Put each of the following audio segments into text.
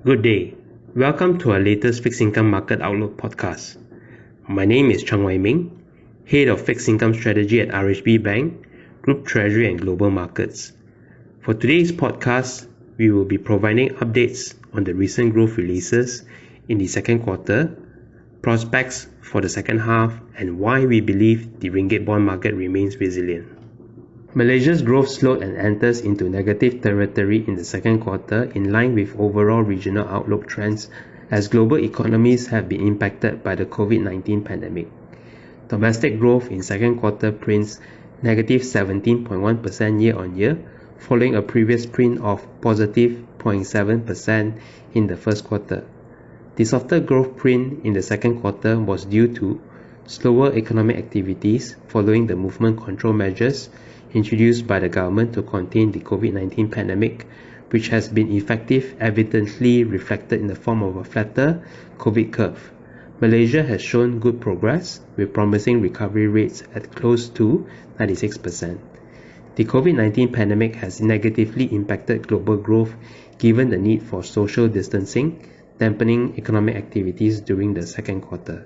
Good day. Welcome to our latest Fixed Income Market Outlook podcast. My name is Chang Ming, Head of Fixed Income Strategy at RHB Bank, Group Treasury and Global Markets. For today's podcast, we will be providing updates on the recent growth releases in the second quarter, prospects for the second half, and why we believe the ringgit bond market remains resilient. Malaysia's growth slowed and enters into negative territory in the second quarter in line with overall regional outlook trends as global economies have been impacted by the COVID-19 pandemic. Domestic growth in second quarter prints negative 17.1% year-on-year, following a previous print of positive 0.7% in the first quarter. The softer growth print in the second quarter was due to slower economic activities following the movement control measures introduced by the government to contain the COVID-19 pandemic, which has been effective, evidently reflected in the form of a flatter COVID curve. Malaysia has shown good progress, with promising recovery rates at close to 96%. The COVID-19 pandemic has negatively impacted global growth given the need for social distancing, dampening economic activities during the second quarter.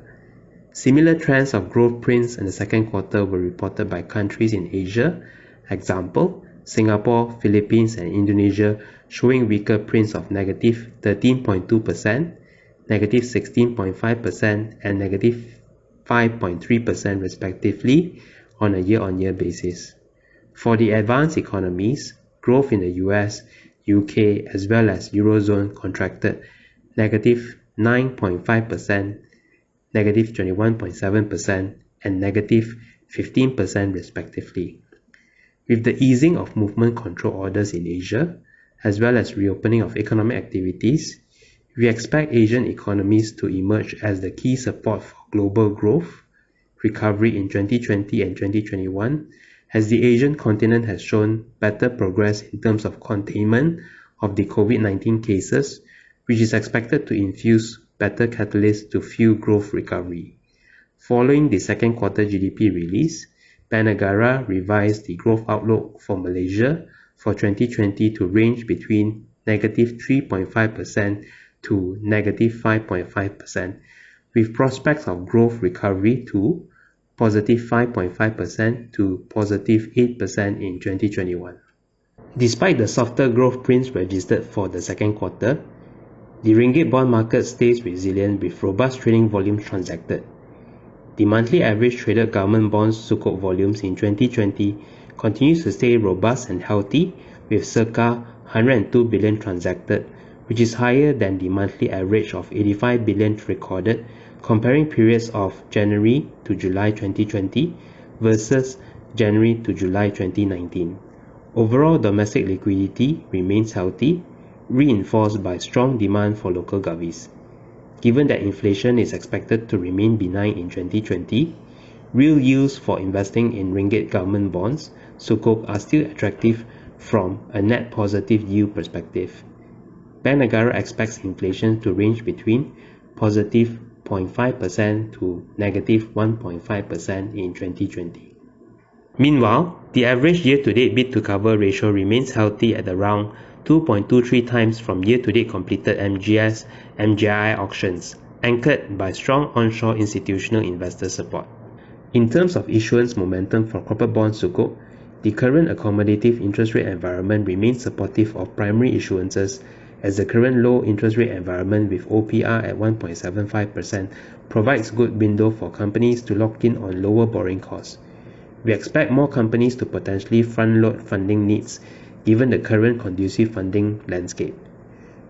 Similar trends of growth prints in the second quarter were reported by countries in Asia, example, Singapore, Philippines and Indonesia showing weaker prints of negative 13.2%, negative 16.5% and negative 5.3% respectively on a year-on-year basis. For the advanced economies, growth in the US, UK as well as Eurozone contracted negative 9.5%, negative 21.7% and negative 15% respectively. With the easing of movement control orders in Asia, as well as reopening of economic activities, we expect Asian economies to emerge as the key support for global growth, recovery in 2020 and 2021, as the Asian continent has shown better progress in terms of containment of the COVID-19 cases, which is expected to infuse better catalysts to fuel growth recovery. Following the second quarter GDP release, Bank Negara revised the growth outlook for Malaysia for 2020 to range between negative 3.5% to negative 5.5%, with prospects of growth recovery to positive 5.5% to positive 8% in 2021. Despite the softer growth prints registered for the second quarter, the ringgit bond market stays resilient with robust trading volumes transacted. The monthly average traded government bonds sukuk volumes in 2020 continues to stay robust and healthy with circa 102 billion transacted, which is higher than the monthly average of 85 billion recorded comparing periods of January to July 2020 versus January to July 2019. Overall domestic liquidity remains healthy, reinforced by strong demand for local govies. Given that inflation is expected to remain benign in 2020, real yields for investing in ringgit government bonds, sukuk, are still attractive from a net positive yield perspective. Bank Negara expects inflation to range between positive 0.5% to negative 1.5% in 2020. Meanwhile, the average year-to-date bid-to-cover ratio remains healthy at around 2.23 times from year-to-date completed MGI auctions, anchored by strong onshore institutional investor support. In terms of issuance momentum for corporate bond sukuk, the current accommodative interest rate environment remains supportive of primary issuances as the current low interest rate environment with OPR at 1.75% provides good window for companies to lock in on lower borrowing costs. We expect more companies to potentially front-load funding needs given the current conducive funding landscape.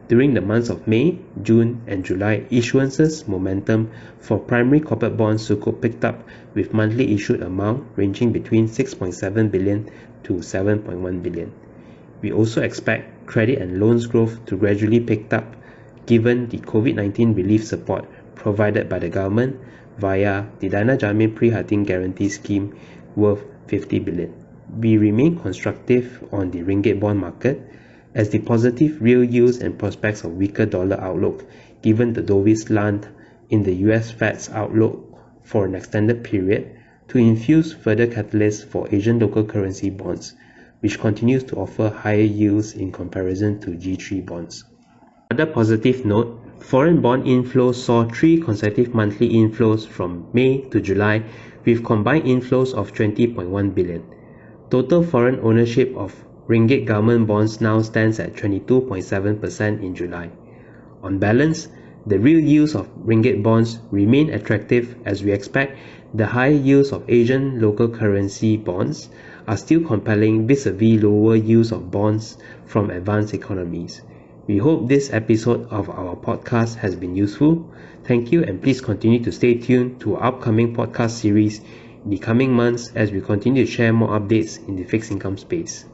During the months of May, June and July, issuances momentum for primary corporate bonds sukuk picked up with monthly issued amount ranging between 6.7 billion to 7.1 billion. We also expect credit and loans growth to gradually pick up given the COVID-19 relief support provided by the government via the Dana Jamin Prihatin Guarantee Scheme worth 50 billion. We remain constructive on the ringgit bond market as the positive real yields and prospects of weaker dollar outlook given the dovish slant in the US Fed's outlook for an extended period to infuse further catalysts for Asian local currency bonds, which continues to offer higher yields in comparison to G3 bonds. Another positive note, foreign bond inflows saw 3 consecutive monthly inflows from May to July with combined inflows of 20.1 billion. Total foreign ownership of ringgit government bonds now stands at 22.7% in July. On balance, the real yields of ringgit bonds remain attractive as we expect the high yields of Asian local currency bonds are still compelling vis-a-vis lower yields of bonds from advanced economies. We hope this episode of our podcast has been useful. Thank you, and please continue to stay tuned to our upcoming podcast series in the coming months as we continue to share more updates in the fixed income space.